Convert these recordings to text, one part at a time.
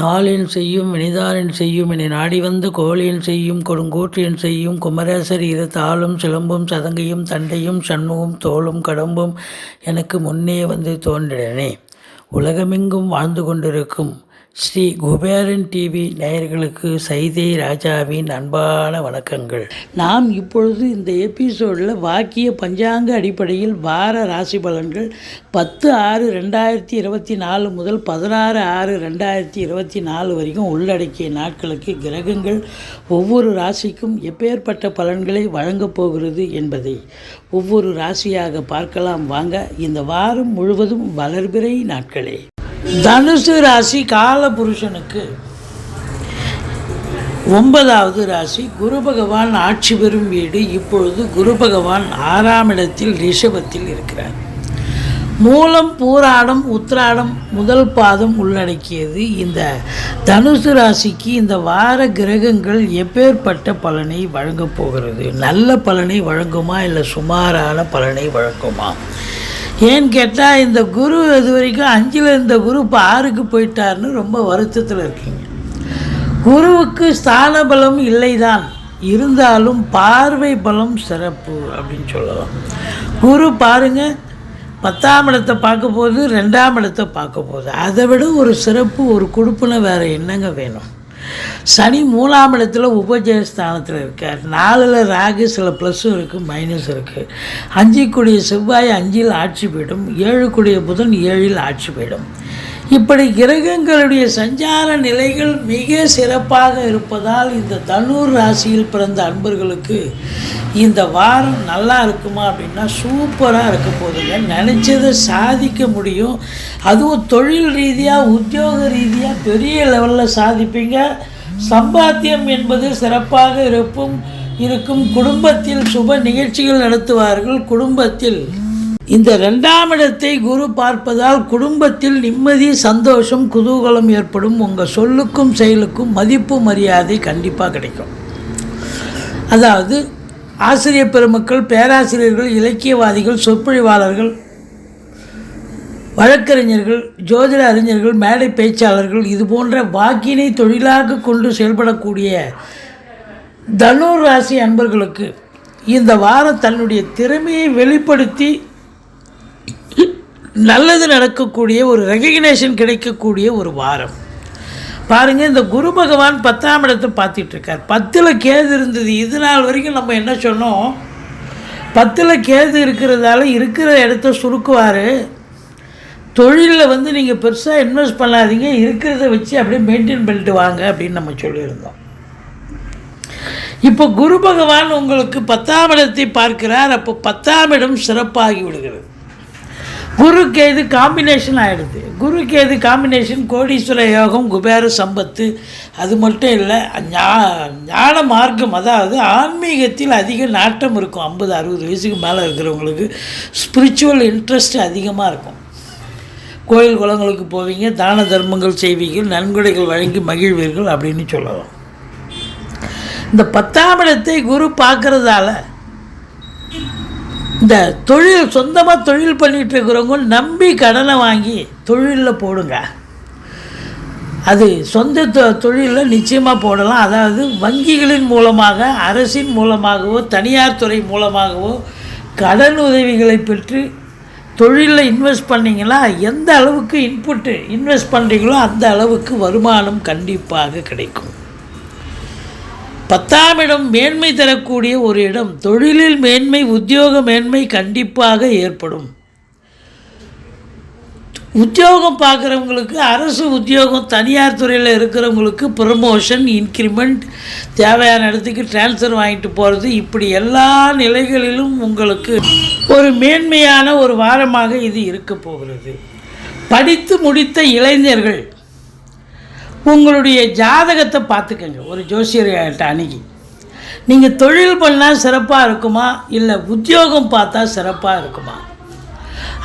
நாளின் செய்யும் வினிதானின் செய்யும் என நாடி வந்த கோழியின் செய்யும் கொடுங்கூற்றியன் செய்யும் குமரேசர் இரு தாளும் சிலம்பும் சதங்கையும் தண்டையும் சண்முகம் தோளும் கடம்பும் எனக்கு முன்னே வந்து தோன்றினே. உலகமெங்கும் வாழ்ந்து கொண்டிருக்கும் ஸ்ரீ குபேரன் டிவி நேயர்களுக்கு சைதை ராஜாவின் அன்பான வணக்கங்கள். நாம் இப்பொழுது இந்த எபிசோடில் வாக்கிய பஞ்சாங்க அடிப்படையில் வார ராசி பலன்கள் 10/6/2024 முதல் 16/6/2024 வரைக்கும் உள்ளடக்கிய நாட்களுக்கு கிரகங்கள் ஒவ்வொரு ராசிக்கும் எப்பேற்பட்ட பலன்களை வழங்கப் போகிறது என்பதை ஒவ்வொரு ராசியாக பார்க்கலாம் வாங்க. இந்த வாரம் முழுவதும் வளர்பிறை நாட்களே. தனுசு ராசி காலபுருஷனுக்கு 9வது ராசி. குரு பகவான் ஆட்சி பெறும் வீடு. இப்பொழுது குரு பகவான் 6ஆம் இடத்தில் ரிஷபத்தில் இருக்கிறார். மூலம் பூராடம் உத்திராடம் முதல் பாதம் உள்ளடக்கியது. இந்த தனுசு ராசிக்கு இந்த வார கிரகங்கள் எப்பேற்பட்ட பலனை வழங்கப் போகிறது? நல்ல பலனை வழங்குமா இல்லை சுமாரான பலனை வழங்குமா? ஏன்னு கேட்டால் இந்த குரு இது வரைக்கும் 5ல் இருந்த குரு இப்போ 6க்கு போயிட்டார்னு ரொம்ப வருத்தத்தில் இருக்கீங்க. குருவுக்கு ஸ்தான பலம் இல்லைதான், இருந்தாலும் பார்வை பலம் சிறப்பு அப்படின்னு சொல்லலாம். குரு பாருங்கள், 10ஆம் இடத்தை பார்க்க போகுது, 2ஆம் இடத்தை பார்க்க போகுது. அதை விட ஒரு சிறப்பு ஒரு கொடுப்புன வேறு என்னங்க வேணும்? சனி 3ஆம் இடத்துல உபஜயஸ்தானத்தில் இருக்கார். 4ல் ராகு, சில ப்ளஸ்ஸும் இருக்குது மைனஸ் இருக்குது. 5 செவ்வாய் 5ல் ஆட்சி போயிடும். 7 புதன் 7ல் ஆட்சி போயிடும். இப்படி கிரகங்களுடைய சஞ்சார நிலைகள் மிக சிறப்பாக இருப்பதால் இந்த தனுர் ராசியில் பிறந்த அன்பர்களுக்கு இந்த வாரம் நல்லா இருக்குமா அப்படின்னா சூப்பராக இருக்க போதுங்க. நினச்சதை சாதிக்க முடியும். அதுவும் தொழில் ரீதியாக உத்தியோக ரீதியாக பெரிய லெவலில் சாதிப்பீங்க. சம்பாத்தியம் என்பது சிறப்பாக இருக்கும். குடும்பத்தில் சுப நிகழ்ச்சிகள் நடத்துவார்கள். குடும்பத்தில் இந்த 2ஆம் இடத்தை குரு பார்ப்பதால் குடும்பத்தில் நிம்மதி, சந்தோஷம், குதூகலம் ஏற்படும். உங்கள் சொல்லுக்கும் செயலுக்கும் மதிப்பு மரியாதை கண்டிப்பாக கிடைக்கும். அதாவது ஆசிரியர் பெருமக்கள், பேராசிரியர்கள், இலக்கியவாதிகள், சொற்பொழிவாளர்கள், வழக்கறிஞர்கள், ஜோதிட அறிஞர்கள், மேடை பேச்சாளர்கள், இது போன்ற வாக்கினை தொழிலாக கொண்டு செயல்படக்கூடிய தனுர் ராசி அன்பர்களுக்கு இந்த வாரம் தன்னுடைய திறமையை வெளிப்படுத்தி நல்லது நடக்கக்கூடிய ஒரு ரெகக்னேஷன் கிடைக்கக்கூடிய ஒரு வாரம். பாருங்கள், இந்த குரு பகவான் 10ஆம் இடத்தை பார்த்துட்ருக்கார். 10ல் கேது இருந்தது. இது நாள் வரைக்கும் நம்ம என்ன சொன்னோம்? 10ல் கேது இருக்கிறதால இருக்கிற இடத்த சுருக்குவார். தொழிலில் நீங்கள் பெருசாக இன்வெஸ்ட் பண்ணாதீங்க, இருக்கிறத வச்சு அப்படியே மெயின்டைன் பண்ணிட்டு வாங்க அப்படின்னு நம்ம சொல்லியிருந்தோம். இப்போ குரு பகவான் உங்களுக்கு 10ஆம் இடத்தை பார்க்கிறார். அப்போ 10ஆம் இடம் சிறப்பாகி விடுகிறது. குரு கேது காம்பினேஷன் ஆகிடுது. குரு கேது காம்பினேஷன் கோடீஸ்வர யோகம், குபேர சம்பத்து. அது மட்டும் இல்லை, ஞான மார்க்கம், அதாவது ஆன்மீகத்தில் அதிக நாட்டம் இருக்கும். 50-60 வயசுக்கு மேலே இருக்கிறவங்களுக்கு ஸ்பிரிச்சுவல் இன்ட்ரெஸ்ட் அதிகமாக இருக்கும். கோயில் குளங்களுக்கு போவீங்க, தான தர்மங்கள் செய்வீர்கள், நன்கொடைகள் வழங்கி மகிழ்வீர்கள் அப்படின்னு சொல்லலாம். இந்த 10ஆம் இடத்தை குரு பார்க்கறதால இந்த தொழில், சொந்தமாக தொழில் பண்ணிகிட்டு இருக்கிறவங்க நம்பி கடனை வாங்கி தொழிலில் போடுங்க. அது சொந்த தொழிலில் நிச்சயமாக போடலாம். அதாவது வங்கிகளின் மூலமாக, அரசின் மூலமாகவோ, தனியார் துறை மூலமாகவோ கடன் உதவிகளை பெற்று தொழிலில் இன்வெஸ்ட் பண்ணிங்கன்னா எந்த அளவுக்கு இன்வெஸ்ட் பண்ணுறீங்களோ அந்த அளவுக்கு வருமானம் கண்டிப்பாக கிடைக்கும். 10ஆம் இடம் மேன்மை தரக்கூடிய ஒரு இடம். தொழிலில் மேன்மை, உத்தியோக மேன்மை கண்டிப்பாக ஏற்படும். உத்தியோகம் பார்க்குறவங்களுக்கு, அரசு உத்தியோகம், தனியார் துறையில் இருக்கிறவங்களுக்கு ப்ரமோஷன், இன்க்ரிமெண்ட், தேவையான இடத்துக்கு டிரான்ஸ்ஃபர் வாங்கிட்டு போகிறது, இப்படி எல்லா நிலைகளிலும் உங்களுக்கு ஒரு மேன்மையான ஒரு வாரமாக இது இருக்க போகிறது. படித்து முடித்த இளைஞர்கள் உங்களுடைய ஜாதகத்தை பார்த்துக்கங்க. ஒரு ஜோசியர்கிட்ட அணுகி நீங்கள் தொழில் பண்ணால் சிறப்பாக இருக்குமா இல்லை உத்தியோகம் பார்த்தா சிறப்பாக இருக்குமா?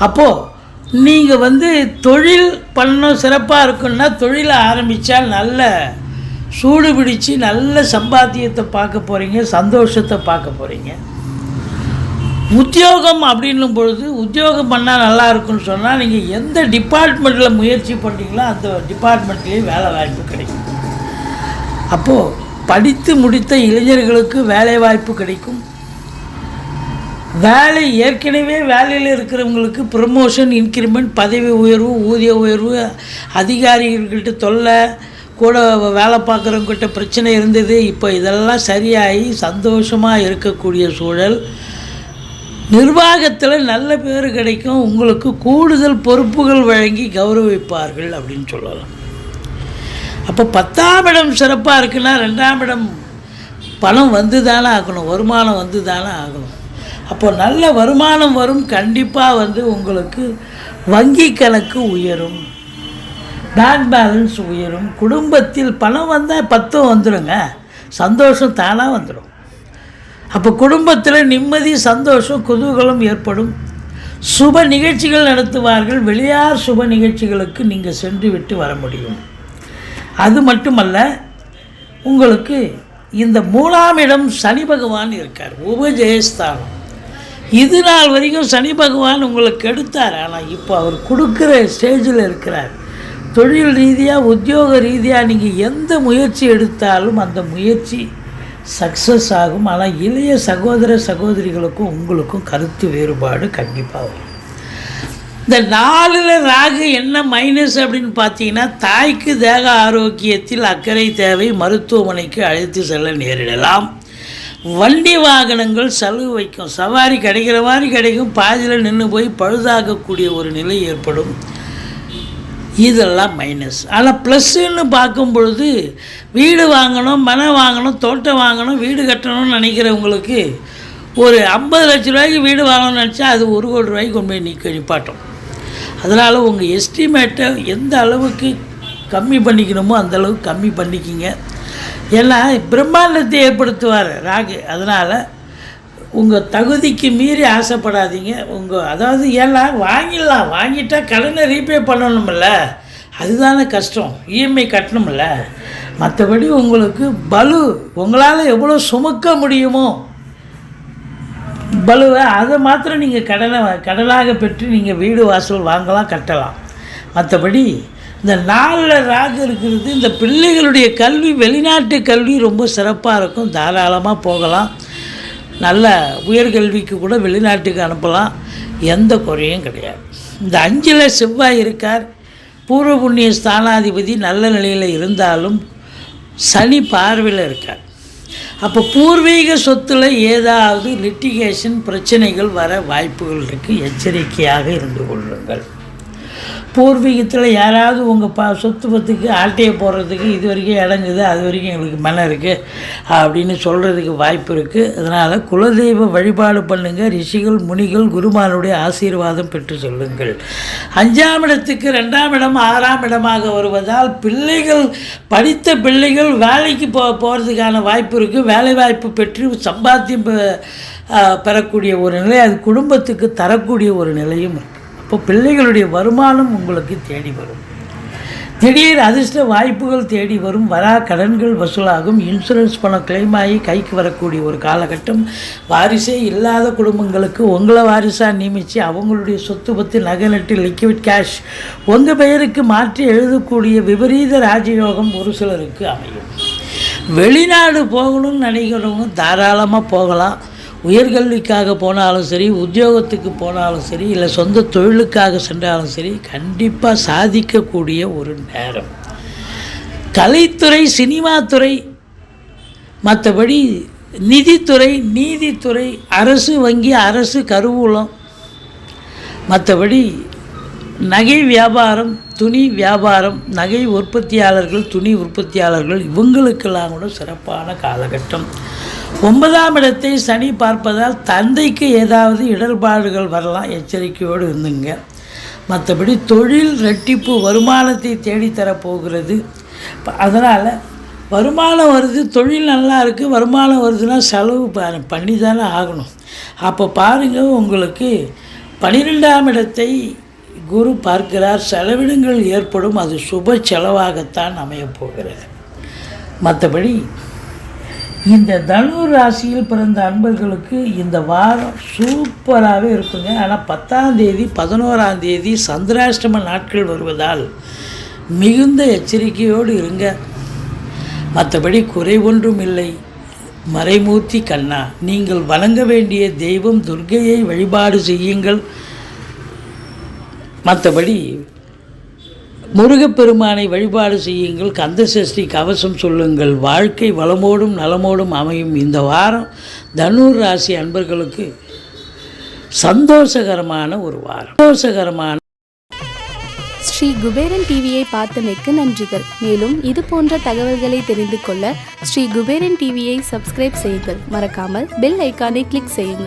அப்போது நீங்கள் தொழில் பண்ணணும் சிறப்பாக இருக்குன்னா தொழிலை ஆரம்பித்தா நல்ல சூடு பிடிச்சி நல்ல சம்பாத்தியத்தை பார்க்க போகிறீங்க, சந்தோஷத்தை பார்க்க போகிறீங்க. உத்தியோகம் அப்படின்னும் பொழுது உத்தியோகம் பண்ணால் நல்லா இருக்குன்னு சொன்னால் நீங்கள் எந்த டிபார்ட்மெண்ட்டில் முயற்சி பண்ணுறீங்களோ அந்த டிபார்ட்மெண்ட்லேயே வேலை வாய்ப்பு கிடைக்கும். அப்போது படித்து முடித்த இளைஞர்களுக்கு வேலை வாய்ப்பு கிடைக்கும். ஏற்கனவே வேலையில் இருக்கிறவங்களுக்கு ப்ரமோஷன், இன்க்ரிமெண்ட், பதவி உயர்வு, ஊதிய உயர்வு, அதிகாரிகள்கிட்ட தொல்லை, கூட வேலை பார்க்குறவங்ககிட்ட பிரச்சனை இருந்தது. இப்போ இதெல்லாம் சரியாகி சந்தோஷமாக இருக்கக்கூடிய சூழல். நிர்வாகத்தில் நல்ல பேர் கிடைக்கும். உங்களுக்கு கூடுதல் பொறுப்புகள் வழங்கி கௌரவிப்பார்கள் அப்படின்னு சொல்லலாம். அப்போ 10ஆம் இடம் சிறப்பாக இருக்குன்னா 2ஆம் இடம் பணம் வந்து தானே ஆகணும், வருமானம் வந்து தானே ஆகணும். அப்போ நல்ல வருமானம் வரும். கண்டிப்பாக உங்களுக்கு வங்கி கணக்கு உயரும், பேங்க் பேலன்ஸ் உயரும். குடும்பத்தில் பணம் வந்தால் 10 வந்துடுங்க, சந்தோஷம் தானாக வந்துடும். அப்போ குடும்பத்தில் நிம்மதி, சந்தோஷம், குதூகலம் ஏற்படும். சுப நிகழ்ச்சிகள் நடத்துவார்கள். வெளியார் சுப நிகழ்ச்சிகளுக்கு நீங்கள் சென்று விட்டு வர முடியும். அது மட்டுமல்ல, உங்களுக்கு இந்த 3ஆம் இடம் சனி பகவான் இருக்கார், உபஜெயஸ்தானம். இது நாள் வரைக்கும் சனி பகவான் உங்களுக்கு எடுத்தார். ஆனால் இப்போ அவர் கொடுக்குற ஸ்டேஜில் இருக்கிறார். தொழில் ரீதியாக, உத்தியோக ரீதியாக நீங்கள் எந்த முயற்சி எடுத்தாலும் அந்த முயற்சி சக்ஸஸ் ஆகும். ஆனால் இளைய சகோதர சகோதரிகளுக்கும் உங்களுக்கும் கருத்து வேறுபாடு கண்டிப்பாக வரும். இந்த 4ல் ராகு என்ன மைனஸ் அப்படின்னு பார்த்தீங்கன்னா, தாய்க்கு தேக ஆரோக்கியத்தில் அக்கறை தேவை, மருத்துவமனைக்கு அழைத்து செல்ல நேரிடலாம். வண்டி வாகனங்கள் செலவு வைக்கும், சவாரி கிடைக்கிற மாதிரி கிடைக்கும், பாதியில் நின்று போய் பழுதாகக்கூடிய ஒரு நிலை ஏற்படும். இதெல்லாம் மைனஸ். ஆனால் ப்ளஸ்ன்னு பார்க்கும் பொழுது வீடு வாங்கணும், மனை வாங்கணும், தோட்டம் வாங்கணும், வீடு கட்டணும்னு நினைக்கிறவங்களுக்கு ஒரு 50 லட்ச ரூபாய்க்கு வீடு வாங்கணும்னு நினச்சா அது 1 கோடி ரூபாய்க்கு கொண்டு போய் நிப்பாட்டும். அதனால் உங்கள் எஸ்டிமேட்டை எந்த அளவுக்கு கம்மி பண்ணிக்கணுமோ அந்தளவுக்கு கம்மி பண்ணிக்கிங்க. ஏன்னா பிரம்மாண்டத்தை ஏற்படுத்துவார் ராகு. அதனால் உங்கள் தகுதிக்கு மீறி ஆசைப்படாதீங்க. அதாவது ஏன்னா வாங்கிடலாம், வாங்கிட்டால் கடனை ரீபே பண்ணணுமில்ல, அதுதானே கஷ்டம். இஎம்ஐ கட்டணுமில்ல. மற்றபடி உங்களுக்கு உங்களால் எவ்வளோ சுமக்க முடியுமோ பலுவை அதை மாத்திரம் நீங்கள் கடனாக பெற்று நீங்கள் வீடு வாசல் வாங்கலாம், கட்டலாம். மற்றபடி இந்த 4ல் ராகு இருக்கிறது. இந்த பிள்ளைகளுடைய கல்வி, வெளிநாட்டு கல்வி ரொம்ப சிறப்பாக இருக்கும். தாராளமாக போகலாம். நல்ல உயர்கல்விக்கு கூட வெளிநாட்டுக்கு அனுப்பலாம், எந்த குறையும் கிடையாது. இந்த 5ல் செவ்வாய் இருக்கார். பூர்வ புண்ணிய ஸ்தானாதிபதி நல்ல நிலையில் இருந்தாலும் சனி பார்வையில் இருக்கார். அப்போ பூர்வீக சொத்தில் ஏதாவது லிட்டிகேஷன் பிரச்சனைகள் வர வாய்ப்புகள் இருக்குது. எச்சரிக்கையாக இருந்து கொள்ளுங்கள். பூர்வீகத்தில் யாராவது உங்கள் சொத்து பத்துக்கு ஆட்டையை போடுறதுக்கு இது வரைக்கும் இடங்குது, அது வரைக்கும் எங்களுக்கு மனம் இருக்குது அப்படின்னு சொல்கிறதுக்கு வாய்ப்பு இருக்குது. அதனால் குலதெய்வ வழிபாடு பண்ணுங்கள். ரிஷிகள், முனிகள், குருமானுடைய ஆசீர்வாதம் பெற்று சொல்லுங்கள். 5ஆம் இடத்துக்கு 2ஆம் இடம் 6ஆம் இடமாக வருவதால் படித்த பிள்ளைகள் வேலைக்கு போகிறதுக்கான வாய்ப்பு இருக்குது. வேலை வாய்ப்பு பெற்று சம்பாத்தியம் பெறக்கூடிய ஒரு நிலை, அது குடும்பத்துக்கு தரக்கூடிய ஒரு நிலையும் இருக்குது. இப்போ பிள்ளைகளுடைய வருமானம் உங்களுக்கு தேடி வரும். திடீர் அதிர்ஷ்ட வாய்ப்புகள் தேடி வரும். வரா கடன்கள் வசூலாகும். இன்சூரன்ஸ் பணம் கிளைம் ஆகி கைக்கு வரக்கூடிய ஒரு காலகட்டம். வாரிசே இல்லாத குடும்பங்களுக்கு உங்களை வாரிசாக நியமித்து அவங்களுடைய சொத்து பற்றி நகை நட்டு லிக்விட் கேஷ் உங்கள் பெயருக்கு மாற்றி எழுதக்கூடிய விபரீத ராஜயோகம் ஒரு சிலருக்கு அமையும். வெளிநாடு போகணும்னு நினைக்கிறவங்க தாராளமாக போகலாம். உயர்கல்விக்காக போனாலும் சரி, உத்தியோகத்துக்கு போனாலும் சரி, இல்லை சொந்த தொழிலுக்காக சென்றாலும் சரி, கண்டிப்பாக சாதிக்கக்கூடிய ஒரு நேரம். கலைத்துறை, சினிமாத்துறை, மற்றபடி நிதித்துறை, நீதித்துறை, அரசு வங்கி, அரசு கருவூலம், மற்றபடி நகை வியாபாரம், துணி வியாபாரம், நகை உற்பத்தியாளர்கள், துணி உற்பத்தியாளர்கள், இவங்களுக்கெல்லாம் கூட சிறப்பான காலகட்டம். 9ஆம் இடத்தை சனி பார்ப்பதால் தந்தைக்கு ஏதாவது இடர்பாடுகள் வரலாம், எச்சரிக்கையோடு இருந்துங்க. மற்றபடி தொழில் ரெட்டிப்பு வருமானத்தை தேடித்தரப்போகிறது. அதனால் வருமானம் வருது, தொழில் நல்லா இருக்குது, வருமானம் வருதுன்னா செலவு பண்ணி தானே ஆகணும். அப்போ பாருங்கள், உங்களுக்கு 12ஆம் இடத்தை குரு பார்க்கிறார். செலவினங்கள் ஏற்படும், அது சுப செலவாகத்தான் அமையப்போகிறது. மற்றபடி இந்த தனுர் ராசியில் பிறந்த அன்பர்களுக்கு இந்த வாரம் சூப்பராகவே இருக்குங்க. ஆனால் 10ஆம் தேதி 11ஆம் தேதி சந்திராஷ்டம நாட்கள் வருவதால் மிகுந்த எச்சரிக்கையோடு இருங்க. மற்றபடி குறை ஒன்றும் இல்லை. மறைமூர்த்தி கண்ணா, நீங்கள் வணங்க வேண்டிய தெய்வம் துர்க்கையை வழிபாடு செய்யுங்கள். மற்றபடி முருகப்பெருமானை வழிபாடு செய்யுங்கள். கந்தசஷ்டி கவசம் சொல்லுங்கள். வாழ்க்கை வளமோடும் நலமோடும் அமையும். இந்த வாரம் தனுர் ராசி அன்பர்களுக்கு சந்தோஷகரமான ஒரு வாரம். ஸ்ரீ குபேரன் டிவியை பார்த்தமைக்கு நன்றிகள். மேலும் இது போன்ற தகவல்களை தெரிந்து கொள்ள ஸ்ரீ குபேரன் டிவியை சப்ஸ்கிரைப் செய்யுங்கள். மறக்காமல் பெல் ஐக்கானை கிளிக் செய்யுங்கள்.